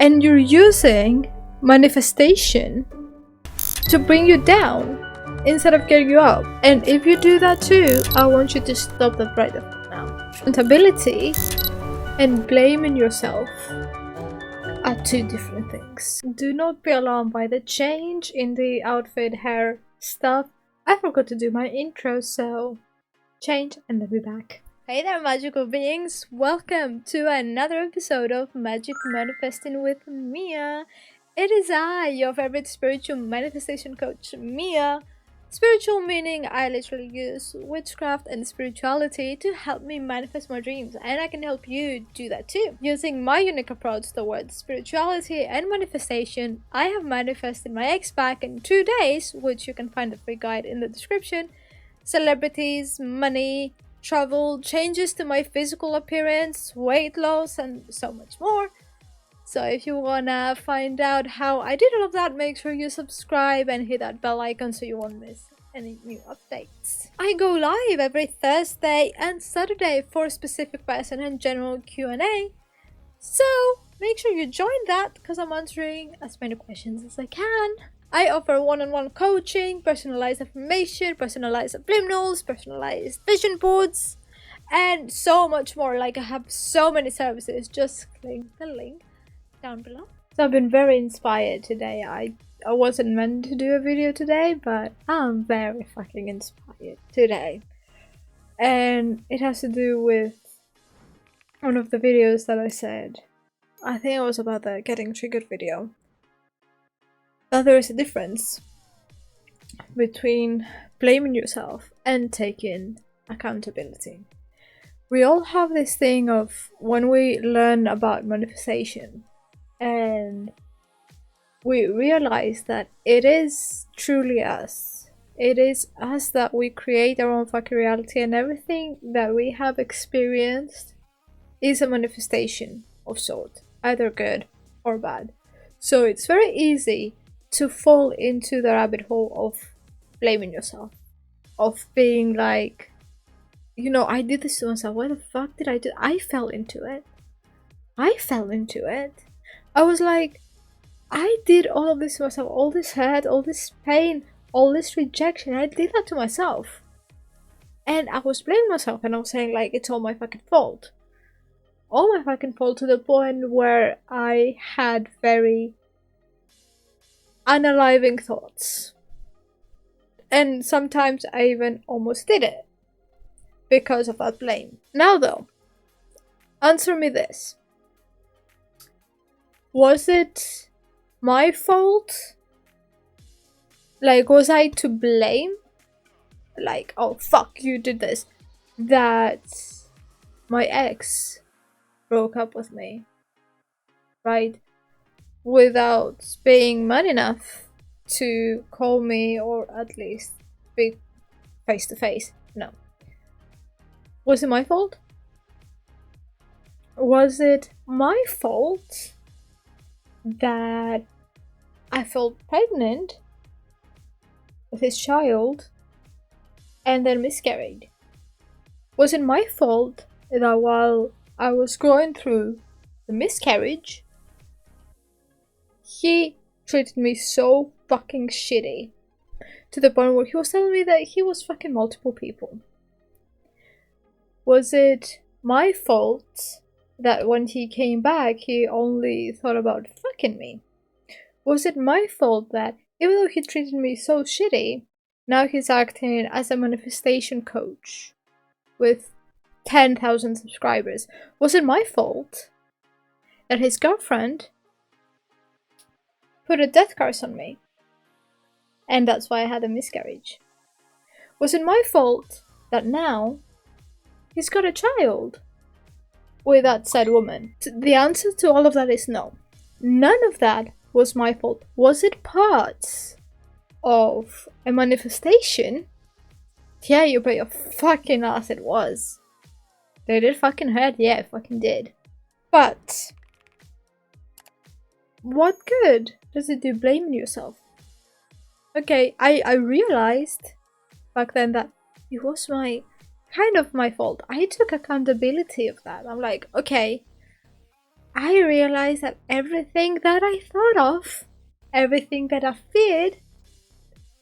and you're using manifestation to bring you down instead of getting you up. And if you do that too, I want you to stop that right now. Accountability and blaming yourself are two different things. Do not be alarmed by the change in the outfit, hair stuff. I forgot to do my intro, so change and then be back. Hey there, magical beings! Welcome to another episode of Magic Manifesting with Mia. It is I, your favorite spiritual manifestation coach, Mia. Spiritual meaning I literally use witchcraft and spirituality to help me manifest my dreams, and I can help you do that too. Using my unique approach towards spirituality and manifestation, I have manifested my ex back in 2 days, which you can find the free guide in the description. Celebrities, money, travel, changes to my physical appearance, weight loss, and so much more. So if you wanna find out how I did all of that, make sure you subscribe and hit that bell icon so you won't miss any new updates. I go live every Thursday and Saturday for a specific person and general Q&A. So make sure you join that because I'm answering as many questions as I can. I offer one-on-one coaching, personalized affirmation, personalized subliminals, personalized vision boards, and so much more. Like, I have so many services. Just click the link down below. So I've been very inspired today. I wasn't meant to do a video today, but I'm very fucking inspired today. And it has to do with one of the videos that I said. I think it was about the getting triggered video. That there is a difference between blaming yourself and taking accountability. We all have this thing of when we learn about manifestation and we realize that it is truly us. It is us that we create our own fucking reality, and everything that we have experienced is a manifestation of sort, either good or bad. So it's very easy to fall into the rabbit hole of blaming yourself, of being like, you know, I did this to myself. Why the fuck did I do? I fell into it. I was like, I did all of this to myself, all this hurt, all this pain, all this rejection. I did that to myself. And I was blaming myself, and I was saying like, it's all my fucking fault. All my fucking fault, to the point where I had very unaliving thoughts. And sometimes I even almost did it because of that blame. Now though, answer me this. Was it my fault? Like, was I to blame? Like, oh fuck, you did this. That my ex broke up with me, right? Without being man enough to call me or at least be face to face. No. Was it my fault? Was it my fault that I felt pregnant with his child and then miscarried? Was it my fault that while I was going through the miscarriage, he treated me so fucking shitty to the point where he was telling me that he was fucking multiple people? Was it my fault that when he came back, he only thought about fucking me? Was it my fault that even though he treated me so shitty, now he's acting as a manifestation coach with 10,000 subscribers? Was it my fault that his girlfriend put a death curse on me, and that's why I had a miscarriage? Was it my fault that now he's got a child with that said woman? The answer to all of that is no. None of that was my fault. Was it part of a manifestation? Yeah, you bet your fucking ass it was. Did it fucking hurt? Yeah, it fucking did. But what good does it do blaming yourself? Okay, I realized back then that it was kind of my fault. I took accountability of that. I'm like, okay, I realized that everything that I thought of, everything that I feared,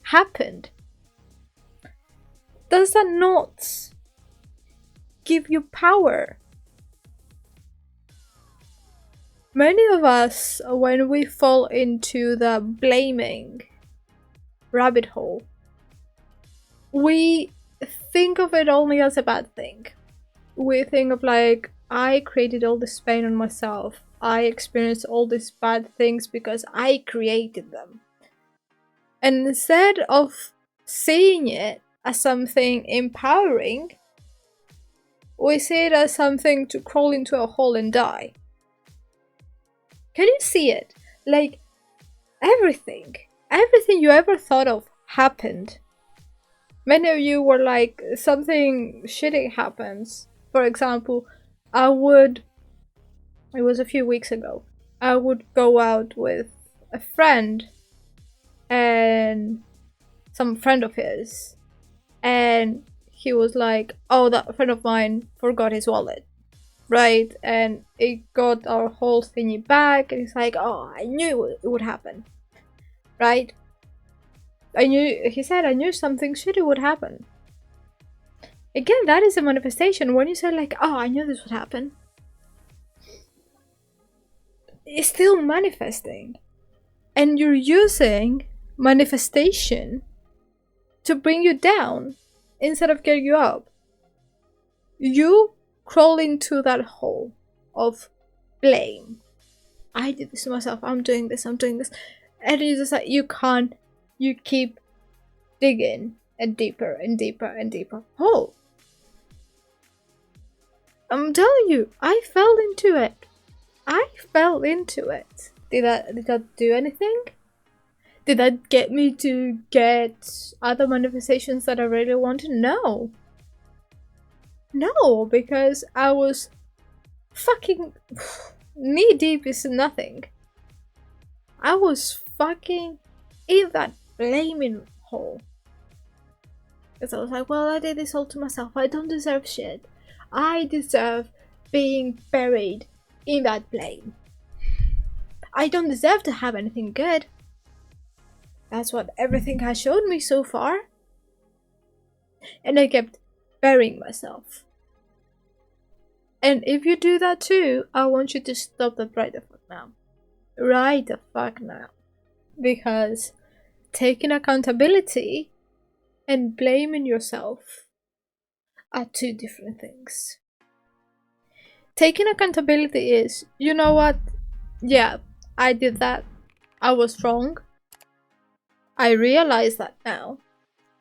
happened. Does that not give you power? Many of us, when we fall into the blaming rabbit hole, we think of it only as a bad thing. We think of like, I created all this pain on myself. I experienced all these bad things because I created them. And instead of seeing it as something empowering, we see it as something to crawl into a hole and die. Can you see it? Like, everything you ever thought of happened. Many of you were like, something shitty happens. For example, it was a few weeks ago, I would go out with a friend and some friend of his, and he was like, oh, that friend of mine forgot his wallet, right? And it got our whole thingy back, and he's like, oh, I knew it would happen, right? He said, I knew something shitty would happen. Again, that is a manifestation. When you say like, oh, I knew this would happen, it's still manifesting. And you're using manifestation to bring you down instead of getting you up. You crawl into that hole of blame. I did this to myself. I'm doing this. And you just like, you keep digging a deeper and deeper and deeper hole. I'm telling you, I fell into it. Did that do anything? Did that get me to get other manifestations that I really wanted? No. No, because I was fucking knee deep is nothing. I was fucking in that blaming hole. Because I was like, well, I did this all to myself. I don't deserve shit. I deserve being buried in that blame. I don't deserve to have anything good. That's what everything has showed me so far. And I kept burying myself. And if you do that too, I want you to stop that right the fuck now. Right the fuck now. Because taking accountability and blaming yourself are two different things. Taking accountability is, you know what? Yeah, I did that. I was wrong. I realize that now.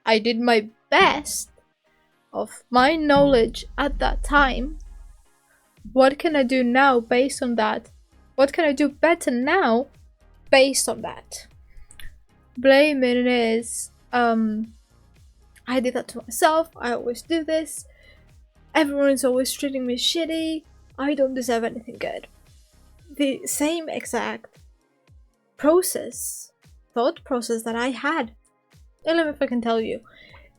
I did my best of my knowledge at that time. What can I do now based on that? What can I do better now based on that? Blaming is, I did that to myself. I always do this. Everyone's always treating me shitty. I don't deserve anything good. The same exact thought process that I had. And let me fucking tell you,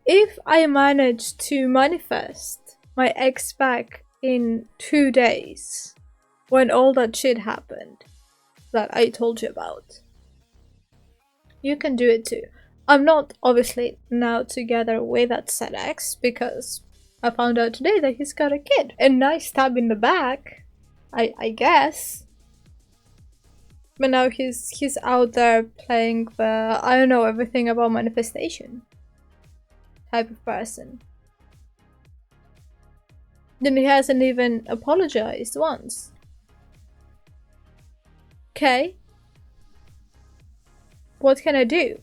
if I managed to manifest my ex back in 2 days, when all that shit happened that I told you about, you can do it too. I'm not obviously now together with that said ex because I found out today that he's got a kid. A nice stab in the back, I guess. But now he's out there playing the, I don't know, everything about manifestation type of person. Then he hasn't even apologized once. Okay. What can I do?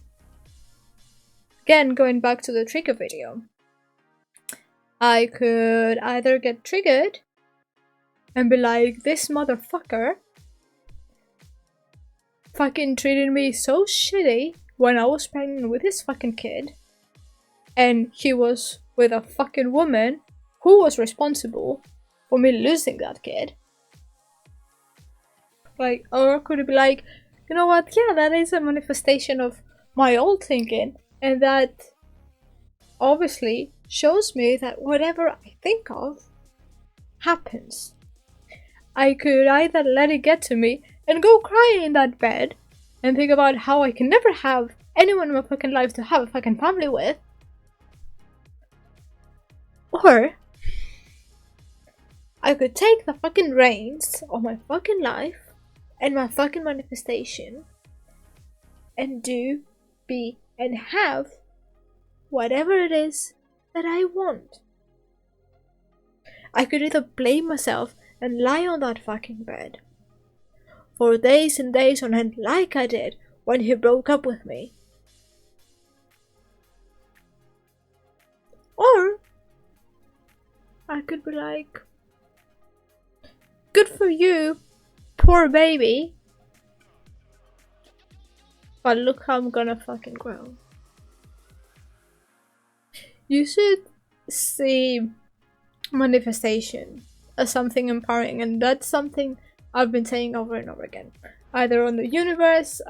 Again, going back to the trigger video. I could either get triggered and be like, this motherfucker fucking treated me so shitty when I was pregnant with his fucking kid, and he was with a fucking woman who was responsible for me losing that kid. Like, or could it be like, you know what, yeah, that is a manifestation of my old thinking, and that obviously shows me that whatever I think of happens. I could either let it get to me and go cry in that bed and think about how I can never have anyone in my fucking life to have a fucking family with, or I could take the fucking reins of my fucking life and my fucking manifestation and do, be, and have whatever it is that I want. I could either blame myself and lie on that fucking bed for days and days on end like I did when he broke up with me. Or I could be like, good for you, poor baby, but look how I'm gonna fucking grow. You should see manifestation as something empowering, and that's something I've been saying over and over again, either on the universe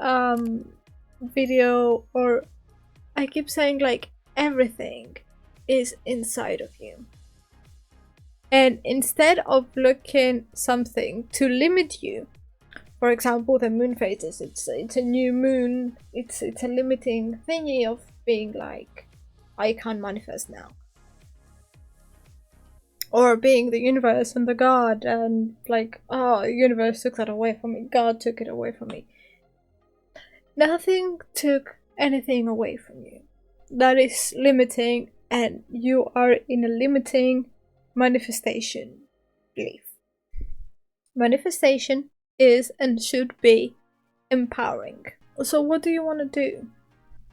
video, or I keep saying like everything is inside of you. And instead of looking something to limit you, for example, the moon phases, it's a new moon, it's a limiting thingy of being like, I can't manifest now. Or being the universe and the God, and like, oh, the universe took that away from me, God took it away from me. Nothing took anything away from you. That is limiting, and you are in a limiting manifestation belief. Manifestation is and should be empowering. So what do you want to do?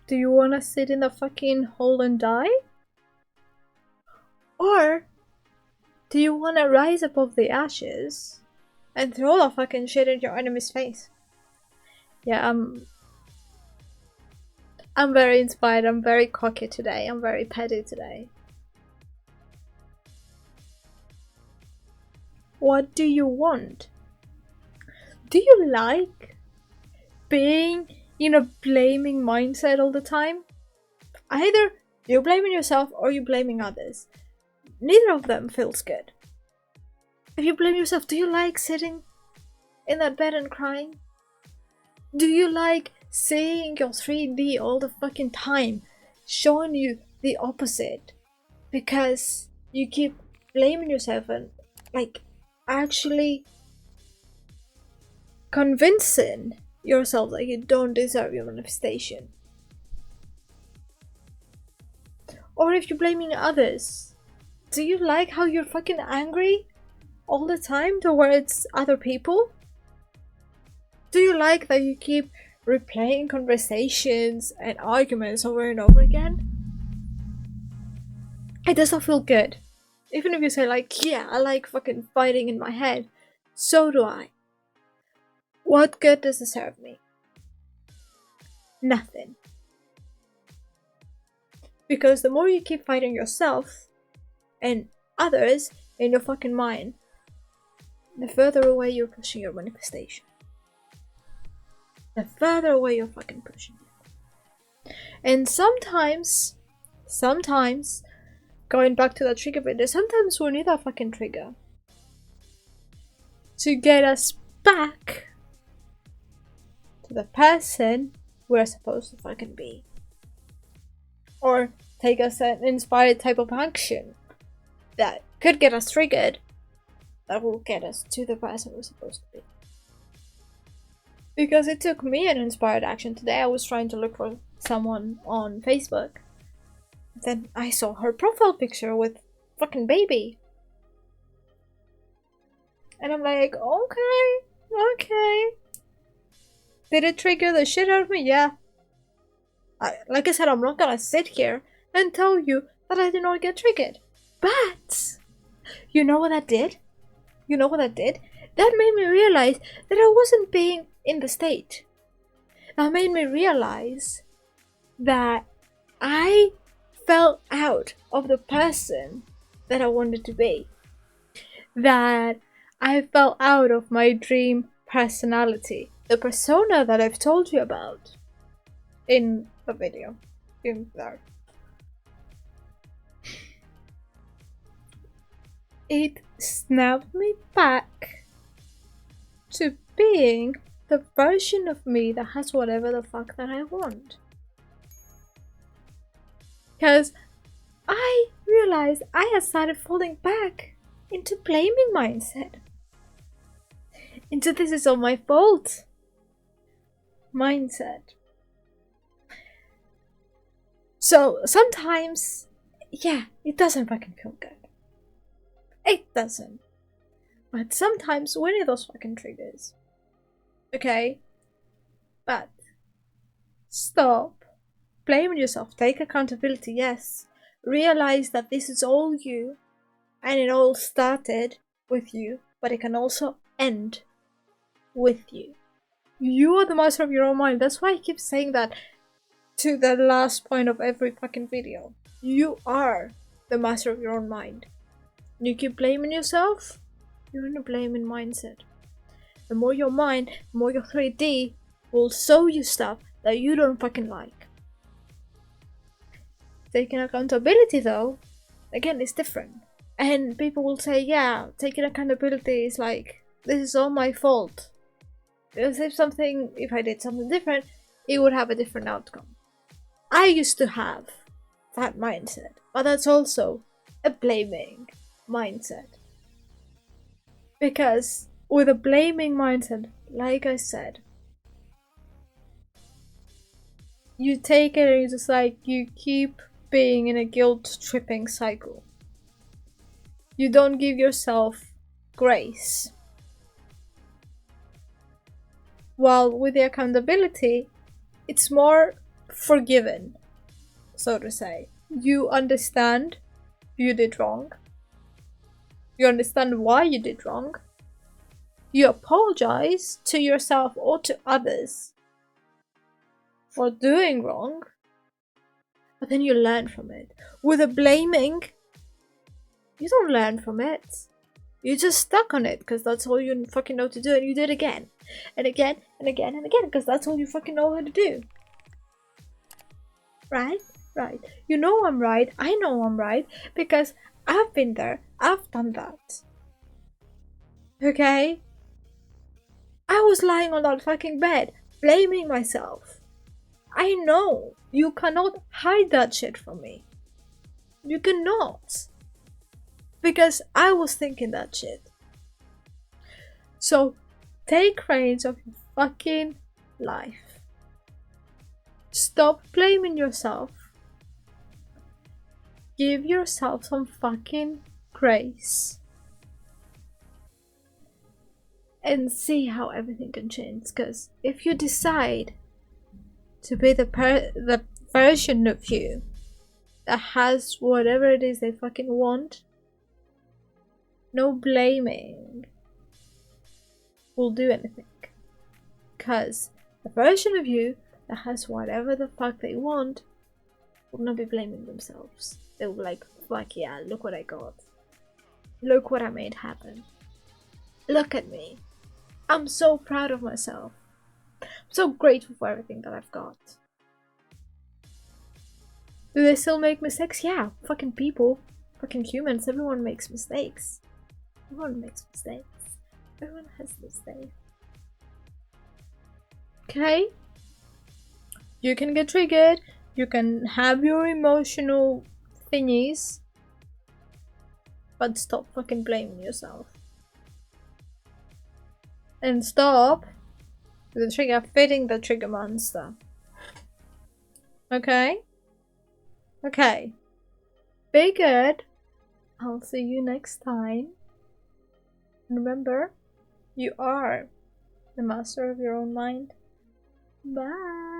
Do you want to sit in the fucking hole and die? Or do you want to rise above the ashes and throw the fucking shit in your enemy's face? Yeah, I'm very inspired, I'm very cocky today, I'm very petty today. What do you want? Do you like being in a blaming mindset all the time? Either you're blaming yourself or you're blaming others. Neither of them feels good. If you blame yourself, do you like sitting in that bed and crying? Do you like seeing your 3D all the fucking time, showing you the opposite? Because you keep blaming yourself and like actually convincing yourself that you don't deserve your manifestation. Or if you're blaming others, do you like how you're fucking angry all the time towards other people? Do you like that you keep replaying conversations and arguments over and over again? It doesn't feel good. Even if you say like, yeah, I like fucking fighting in my head, so do I. What good does it serve me? Nothing. Because the more you keep fighting yourself and others in your fucking mind, the further away you're pushing your manifestation. The further away you're fucking pushing it. And sometimes, going back to that trigger video, sometimes we need a fucking trigger to get us back to the person we're supposed to fucking be. Or take us an inspired type of action that could get us triggered, that will get us to the person we're supposed to be. Because it took me an inspired action today. I was trying to look for someone on Facebook. Then I saw her profile picture with fucking baby. And I'm like, okay. Did it trigger the shit out of me? Yeah. Like I said, I'm not gonna sit here and tell you that I did not get triggered. But, you know what that did? That made me realize that I wasn't being in the state. That made me realize that I fell out of the person that I wanted to be. That I fell out of my dream personality. The persona that I've told you about in the video. In there. It snapped me back to being the version of me that has whatever the fuck that I want. Because I realized I had started falling back into blaming mindset. Into this is all my fault mindset. So sometimes, yeah, it doesn't fucking feel good. It doesn't. But sometimes we need those fucking triggers. Okay? But stop blaming yourself. Take accountability, yes. Realize that this is all you. And it all started with you. But it can also end with you. You are the master of your own mind. That's why I keep saying that to the last point of every fucking video. You are the master of your own mind. You keep blaming yourself, you're in a blaming mindset. The more your mind, the more your 3D will show you stuff that you don't fucking like. Taking accountability though, again, it's different. And people will say, yeah, taking accountability is like, this is all my fault. Because if I did something different, it would have a different outcome. I used to have that mindset, but that's also a blaming mindset. Because with a blaming mindset, like I said, you take it and it's just like you keep being in a guilt tripping cycle. You don't give yourself grace. While with the accountability, it's more forgiven, so to say. You understand you did wrong. You understand why you did wrong. You apologize to yourself or to others for doing wrong, but then you learn from it. With the blaming, you don't learn from it. You're just stuck on it because that's all you fucking know to do, and you do it again and again and again and again because that's all you fucking know how to do. Right? Right. You know I'm right. I know I'm right because I've been there. I've done that. Okay? I was lying on that fucking bed, blaming myself. I know. You cannot hide that shit from me. You cannot. Because I was thinking that shit. So, take reins of your fucking life. Stop blaming yourself. Give yourself some fucking grace. And see how everything can change. Because if you decide to be the version of you that has whatever it is they fucking want, no blaming will do anything. Because the version of you that has whatever the fuck they want will not be blaming themselves. They will be like, fuck yeah, look what I got. Look what I made happen. Look at me. I'm so proud of myself. I'm so grateful for everything that I've got. Do they still make mistakes? Yeah, fucking people. Fucking humans. Everyone makes mistakes. Everyone makes mistakes. Everyone has mistakes. Okay? You can get triggered. You can have your emotional thingies. But stop fucking blaming yourself. And stop the trigger fitting the trigger monster. Okay? Okay. Be good. I'll see you next time. And remember, you are the master of your own mind. Bye.